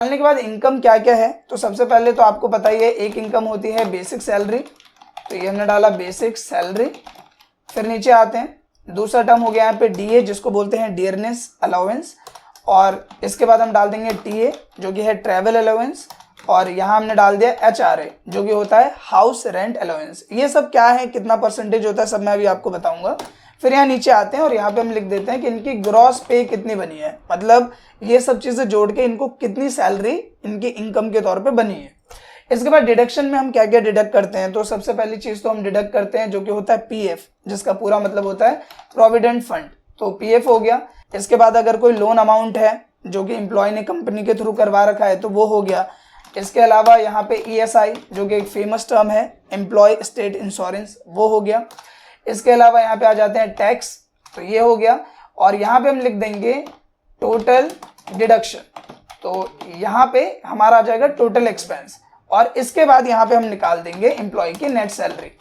निकालने के बाद इनकम क्या क्या है, तो सबसे पहले तो आपको पता ही है एक इनकम होती है बेसिक सैलरी, तो ये हमने डाला बेसिक सैलरी। फिर नीचे आते हैं, दूसरा टर्म हो गया यहाँ पे डीए जिसको बोलते हैं डियरनेस अलाउंस, और इसके बाद हम डाल देंगे टीए जो कि है ट्रैवल अलाउंस, और यहाँ हमने डाल दिया एचआरए जो कि होता है हाउस रेंट अलाउंस। ये सब क्या है, कितना परसेंटेज होता है, सब मैं अभी आपको बताऊंगा। फिर यहाँ नीचे आते हैं और यहाँ पे हम लिख देते हैं कि इनकी ग्रॉस पे कितनी बनी है, मतलब ये सब चीजें जोड़ के इनको कितनी सैलरी इनकी इनकम के तौर पे बनी है। इसके बाद डिडक्शन में हम क्या क्या डिडक्ट करते हैं, तो सबसे पहली चीज तो हम डिडक्ट करते हैं जो कि होता है पीएफ, जिसका पूरा मतलब होता है प्रोविडेंट फंड, तो पीएफ हो गया। इसके बाद अगर कोई लोन अमाउंट है जो कि एम्प्लॉय ने कंपनी के थ्रू करवा रखा है तो वो हो गया। इसके अलावा यहाँ पे ईएसआई जो कि एक फेमस टर्म है, एम्प्लॉय स्टेट इंश्योरेंस, वो हो गया। इसके अलावा यहाँ पे आ जाते हैं टैक्स, तो ये हो गया। और यहाँ पे हम लिख देंगे टोटल डिडक्शन, तो यहाँ पे हमारा आ जाएगा टोटल एक्सपेंस, और इसके बाद यहाँ पे हम निकाल देंगे एम्प्लॉय की नेट सैलरी।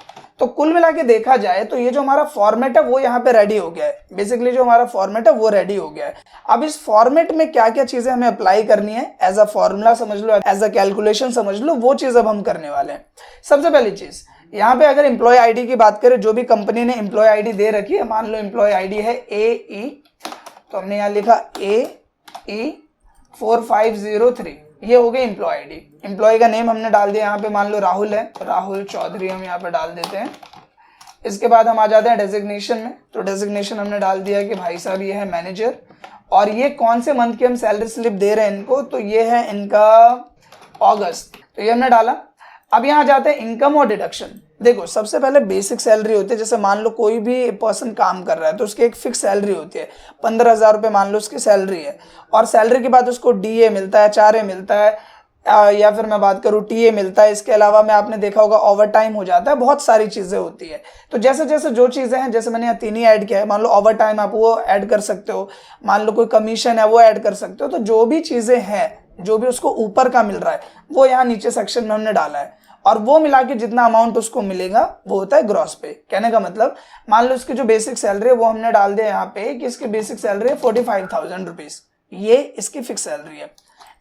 तो कुल मिला के देखा जाए तो ये जो हमारा फॉर्मेट है वो यहाँ पे रेडी हो गया है, बेसिकली जो हमारा फॉर्मेट है वो रेडी हो गया है। अब इस फॉर्मेट में क्या क्या चीजें हमें अप्लाई करनी है, एज अ फॉर्मूला समझ लो, एज अ कैलकुलेशन समझ लो, वो चीज अब हम करने वाले हैं। सबसे पहली चीज यहाँ पे अगर एम्प्लॉय आईडी की बात करें, जो भी कंपनी ने एम्प्लॉय आईडी दे रखी है, मान लो एम्प्लॉय आईडी है AE, तो हमने यहाँ लिखा AE 4503, ये हो गई एम्प्लॉय आईडी। एम्प्लॉय का नेम हमने डाल दिया यहाँ पे, मान लो राहुल है, राहुल चौधरी हम यहाँ पे डाल देते हैं। इसके बाद हम आ जाते हैं डेजिग्नेशन में, तो डेजिग्नेशन हमने डाल दिया कि भाई साहब ये है मैनेजर, और ये कौन से मंथ की हम सैलरी स्लिप दे रहे हैं इनको, तो ये है इनका अगस्त, तो ये हमने डाला। अब यहाँ जाते हैं इनकम और डिडक्शन। देखो सबसे पहले बेसिक सैलरी होती है, जैसे मान लो कोई भी पर्सन काम कर रहा है तो उसकी एक फिक्स सैलरी होती है, 15,000 रुपये मान लो उसकी सैलरी है, और सैलरी के बाद उसको डीए मिलता है, एचआरए मिलता है, या फिर मैं बात करूँ टीए मिलता है। इसके अलावा में आपने देखा होगा ओवर टाइम हो जाता है, बहुत सारी चीज़ें होती है। तो जैसे जैसे जो चीज़ें हैं, जैसे मैंने यहाँ 3 ही ऐड किया है, मान लो ओवर टाइम आप वो ऐड कर सकते हो, मान लो कोई कमीशन है वो ऐड कर सकते हो। तो जो भी चीज़ें हैं, जो भी उसको ऊपर का मिल रहा है वो यहाँ नीचे सेक्शन में हमने डाला है, और वो मिला के जितना अमाउंट उसको मिलेगा वो होता है ग्रॉस पे। कहने का मतलब मान लो इसकी जो बेसिक सैलरी है वो हमने डाल दिया यहाँ पे कि इसकी बेसिक सैलरी है 45,000 रुपीज, ये इसकी फिक्स सैलरी है।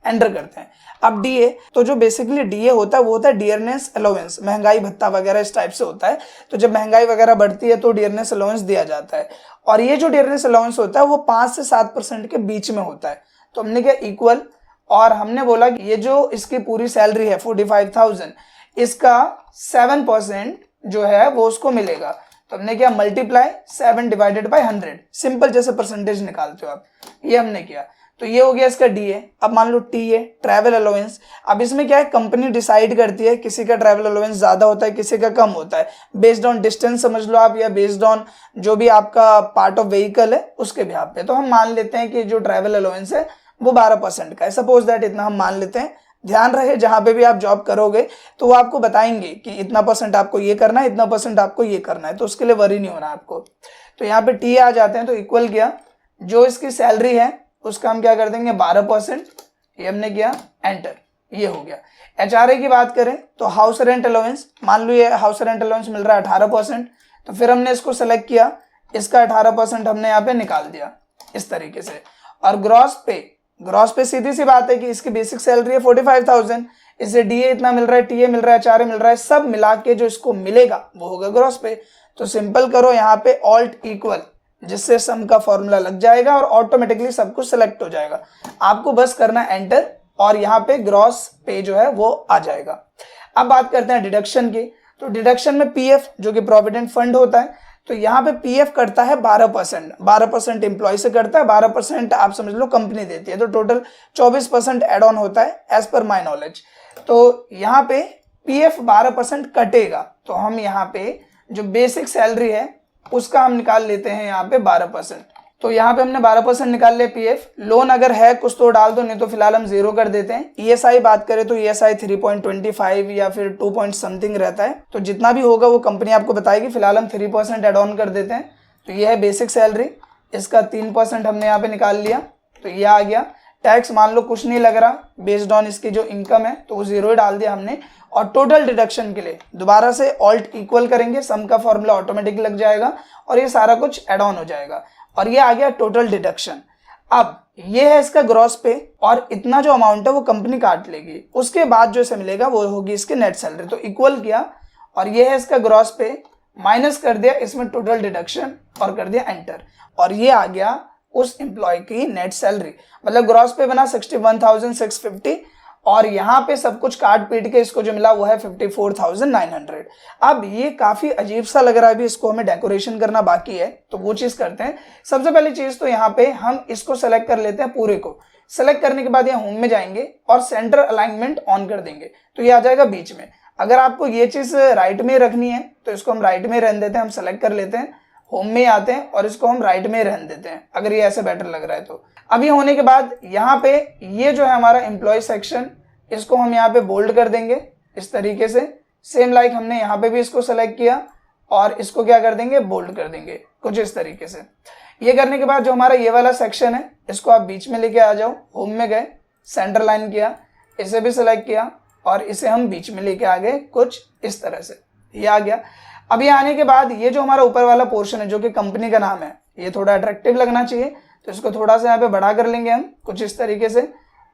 एंटर करते हैं। अब डीए, तो जो बेसिकली डीए होता है वो होता है डियरनेस अलाउंस, महंगाई भत्ता वगैरह इस टाइप से होता है। तो जब महंगाई वगैरह बढ़ती है तो डियरनेस अलाउंस दिया जाता है, और ये जो डियरनेस अलाउंस होता है वो 5 से 7% के बीच में होता है। तो हमने क्या इक्वल, और हमने बोला कि ये जो इसकी पूरी सैलरी है 45,000, इसका 7% जो है वो उसको मिलेगा। तो हमने क्या मल्टीप्लाई 7 डिवाइडेड बाय 100, सिंपल जैसे परसेंटेज निकालते हो आप, ये हमने किया। तो ये हो गया इसका डीए। अब मान लो टीए ट्रैवल अलाउंस, अब इसमें क्या है कंपनी डिसाइड करती है, किसी का ट्रैवल अलाउंस ज्यादा होता है, किसी का कम होता है, बेस्ड ऑन डिस्टेंस समझ लो आप, या बेस्ड ऑन जो भी आपका पार्ट ऑफ व्हीकल है उसके बिहाफ पे। तो हम मान लेते हैं कि जो ट्रैवल अलाउंस है वो 12% का है, सपोज दैट इतना हम मान लेते हैं। ध्यान रहे जहां पे भी आप जॉब करोगे तो वो आपको बताएंगे कि इतना % आपको ये करना है, इतना % आपको ये करना है, तो उसके लिए वरी नहीं होना आपको। तो यहाँ पे टी आ जाते हैं, तो इक्वल किया, जो इसकी सैलरी है उसका हम क्या कर देंगे 12%, ये हमने किया एंटर, ये हो गया। एचआरए की बात करें तो हाउस रेंट अलाउंस, मान लो ये हाउस रेंट अलाउंस मिल रहा है 18%, तो फिर हमने इसको सेलेक्ट किया, इसका 18% हमने यहाँ पे निकाल दिया इस तरीके से। और ग्रॉस पे सीधी सी बात है कि इसकी बेसिक सैलरी है 45,000, इससे डीए इतना मिल रहा है, टीए मिल रहा है, एचआरए मिल रहा है, सब मिला के जो इसको मिलेगा वो होगा ग्रॉस पे। तो सिंपल करो यहाँ पे ऑल्ट इक्वल, जिससे सम का फॉर्मूला लग जाएगा और ऑटोमेटिकली सब कुछ सेलेक्ट हो जाएगा। आपको बस करना एंटर, और यहाँ पे ग्रॉस पे जो है वो आ जाएगा। अब बात करते हैं डिडक्शन की। तो डिडक्शन में पीएफ जो कि प्रोविडेंट फंड होता है, तो यहाँ पे पीएफ करता है 12% एम्प्लॉय से करता है, 12% आप समझ लो कंपनी देती है, तो टोटल 24% एड ऑन होता है एज पर माई नॉलेज। तो यहाँ पे पीएफ 12% कटेगा, तो हम यहाँ पे जो बेसिक सैलरी है उसका हम निकाल लेते हैं यहाँ पे 12%। तो यहाँ पे हमने 12% निकाल लिया पीएफ। लोन अगर है कुछ तो डाल दो, नहीं तो फिलहाल हम 0 कर देते हैं। ईएसआई बात करें तो ईएसआई 3.25 या फिर 2 पॉइंट समथिंग रहता है, तो जितना भी होगा वो कंपनी आपको बताएगी। फिलहाल हम 3% एड ऑन कर देते हैं। तो ये है बेसिक सैलरी, इसका 3% हमने यहाँ पे निकाल लिया, तो ये आ गया। टैक्स मान लो कुछ नहीं लग रहा, बेस्ड ऑन इसकी जो इनकम है तो वो 0 ही डाल दिया हमने। और टोटल डिडक्शन के लिए दोबारा से ऑल्ट इक्वल करेंगे, सम का फॉर्मूला ऑटोमेटिक लग जाएगा और ये सारा कुछ एड ऑन हो जाएगा, और ये आ गया टोटल डिडक्शन। अब ये है इसका ग्रॉस पे, और इतना जो अमाउंट है वो कंपनी काट लेगी, उसके बाद जो इसे मिलेगा वो होगी इसकी नेट सैलरी। तो इक्वल किया, और ये है इसका ग्रॉस पे, माइनस कर दिया इसमें टोटल डिडक्शन और कर दिया एंटर, और ये आ गया उस एम्प्लॉय की नेट सैलरी। मतलब ग्रॉस पे बना 61,650, और यहाँ पे सब कुछ काट पीट के इसको जो मिला वो है 54,900। अब ये काफी अजीब सा लग रहा है, अभी इसको हमें डेकोरेशन करना बाकी है, तो वो चीज करते हैं। सबसे पहली चीज तो यहाँ पे हम इसको सेलेक्ट कर लेते हैं, पूरे को सेलेक्ट करने के बाद यहाँ होम में जाएंगे और सेंटर अलाइनमेंट ऑन कर देंगे, तो ये आ जाएगा बीच में। अगर आपको ये चीज राइट में रखनी है तो इसको हम राइट में रहने देते हैं, हम सेलेक्ट कर लेते हैं, होम में आते हैं और इसको हम राइट में रहने देते हैं, अगर ये ऐसे बेटर लग रहा है तो। अब ये होने के बाद यहाँ पे ये जो है हमारा एम्प्लॉय सेक्शन, इसको हम यहाँ पे बोल्ड कर देंगे इस तरीके से, सेम लाइक हमने यहाँ पे भी इसको सेलेक्ट किया और इसको क्या कर देंगे, बोल्ड कर देंगे कुछ इस तरीके से। ये करने के बाद जो हमारा ये वाला सेक्शन है इसको आप बीच में लेके आ जाओ, होम में गए, सेंटर लाइन किया, इसे भी सिलेक्ट किया और इसे हम बीच में लेके आ गए कुछ इस तरह से, ये आ गया। अब ये आने के बाद ये जो हमारा ऊपर वाला पोर्शन है जो कि कंपनी का नाम है, ये थोड़ा अट्रैक्टिव लगना चाहिए, तो इसको थोड़ा सा यहाँ पे बड़ा कर लेंगे हम कुछ इस तरीके से,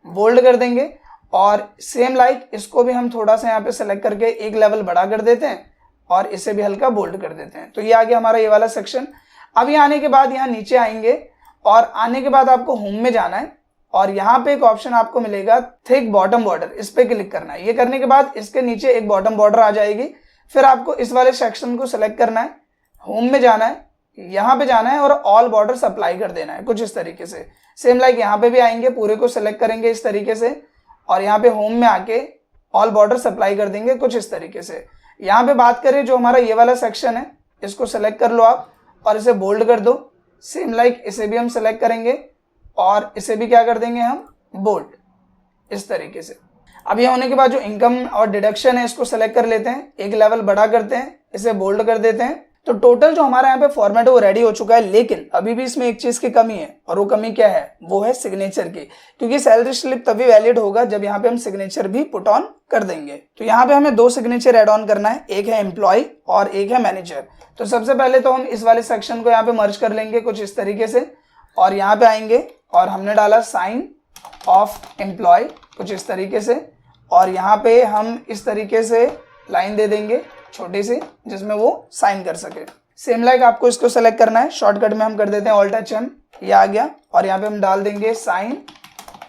बोल्ड कर देंगे, और सेम लाइक इसको भी हम थोड़ा सा यहाँ पे सेलेक्ट करके एक लेवल बड़ा कर देते हैं और इसे भी हल्का बोल्ड कर देते हैं। तो ये आ गया हमारा ये वाला सेक्शन। अब ये आने के बाद यहाँ नीचे आएंगे और आने के बाद आपको होम में जाना है और यहाँ पे एक ऑप्शन आपको मिलेगा थिक बॉटम बॉर्डर, इस पे क्लिक करना है। ये करने के बाद इसके नीचे एक बॉटम बॉर्डर आ जाएगी, फिर आपको इस वाले सेक्शन को सिलेक्ट करना है, होम में जाना है, यहाँ पे जाना है और ऑल बॉर्डर्स अप्लाई कर देना है कुछ इस तरीके से। सेम लाइक यहाँ पे भी आएंगे, पूरे को सिलेक्ट करेंगे इस तरीके से और यहाँ पे होम में आके ऑल बॉर्डर्स अप्लाई कर देंगे कुछ इस तरीके से। यहाँ पे बात करें जो हमारा ये वाला सेक्शन है, इसको सेलेक्ट कर लो आप और इसे बोल्ड कर दो, सेम लाइक इसे भी हम सेलेक्ट करेंगे और इसे भी क्या कर देंगे हम, बोल्ड इस तरीके से। अब ये होने के बाद जो इनकम और डिडक्शन है इसको सेलेक्ट कर लेते हैं, एक लेवल बड़ा करते हैं, इसे बोल्ड कर देते हैं। तो टोटल जो हमारा यहाँ पे फॉर्मेट है वो रेडी हो चुका है, लेकिन अभी भी इसमें एक चीज की कमी है, और वो कमी क्या है, वो है सिग्नेचर की, क्योंकि सैलरी स्लिप तभी वैलिड होगा जब यहाँ पे हम सिग्नेचर भी पुट ऑन कर देंगे। तो यहाँ पे हमें दो सिग्नेचर एड ऑन करना है, एक है एम्प्लॉय और एक है मैनेजर। तो सबसे पहले तो हम इस वाले सेक्शन को यहाँ पे मर्ज कर लेंगे कुछ इस तरीके से, और यहाँ पे आएंगे और हमने डाला साइन ऑफ एम्प्लॉय कुछ इस तरीके से, और यहाँ पे हम इस तरीके से लाइन दे देंगे छोटी सी जिसमें वो साइन कर सके। सेम लाइक आपको इसको सेलेक्ट करना है, शॉर्टकट में हम कर देते हैं ऑल्ट एच एम, ये आ गया, और यहाँ पे हम डाल देंगे साइन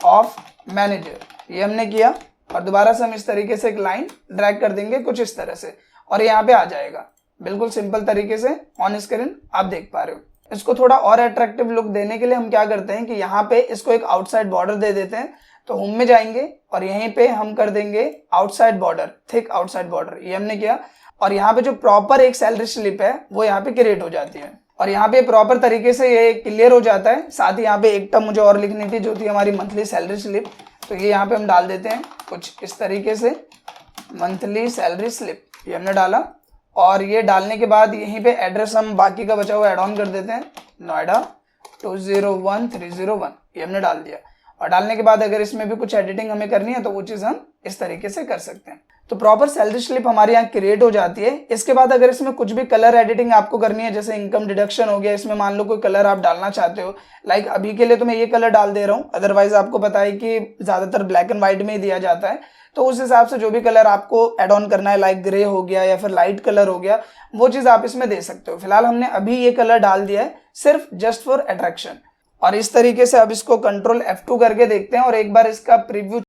ऑफ मैनेजर, ये हमने किया, और दोबारा से हम इस तरीके से एक लाइन ड्रैग कर देंगे कुछ इस तरह से, और यहाँ पे आ जाएगा बिल्कुल सिंपल तरीके से ऑन स्क्रीन आप देख पा रहे हो। इसको थोड़ा और अट्रैक्टिव लुक देने के लिए हम क्या करते हैं कि यहाँ पे इसको एक आउटसाइड बॉर्डर दे देते हैं। तो होम में जाएंगे और यहीं पे हम कर देंगे outside border, thick outside border, ये हमने किया, और यहाँ पे जो प्रॉपर एक सैलरी स्लिप है वो यहाँ पे क्रिएट हो जाती है, और यहाँ पे प्रॉपर तरीके से ये क्लियर हो जाता है। साथ ही यहाँ पे एक टर्म मुझे और लिखनी थी जो थी हमारी मंथली सैलरी स्लिप, तो ये यहाँ पे हम डाल देते हैं कुछ इस तरीके से, मंथली सैलरी स्लिप, ये हमने डाला, और ये डालने के बाद यहीं पे एड्रेस हम बाकी का बचा हुआ एड ऑन कर देते हैं, नोएडा 201301, ये हमने डाल दिया। और डालने के बाद अगर इसमें भी कुछ एडिटिंग हमें करनी है तो वो चीज़ हम इस तरीके से कर सकते हैं। तो प्रॉपर सैलरी स्लिप हमारे यहाँ क्रिएट हो जाती है। इसके बाद अगर इसमें कुछ भी कलर एडिटिंग आपको करनी है, जैसे इनकम डिडक्शन हो गया, इसमें मान लो कोई कलर आप डालना चाहते हो, लाइक अभी के लिए तो मैं ये कलर डाल दे रहा हूँ, अदरवाइज आपको पता है कि ज़्यादातर ब्लैक एंड व्हाइट में ही दिया जाता है, तो उस हिसाब से जो भी कलर आपको एड ऑन करना है, लाइक ग्रे हो गया या फिर लाइट कलर हो गया, वो चीज़ आप इसमें दे सकते हो। फिलहाल हमने अभी ये कलर डाल दिया है सिर्फ जस्ट फॉर अट्रैक्शन, और इस तरीके से अब इसको कंट्रोल F2 करके देखते हैं और एक बार इसका प्रीव्यू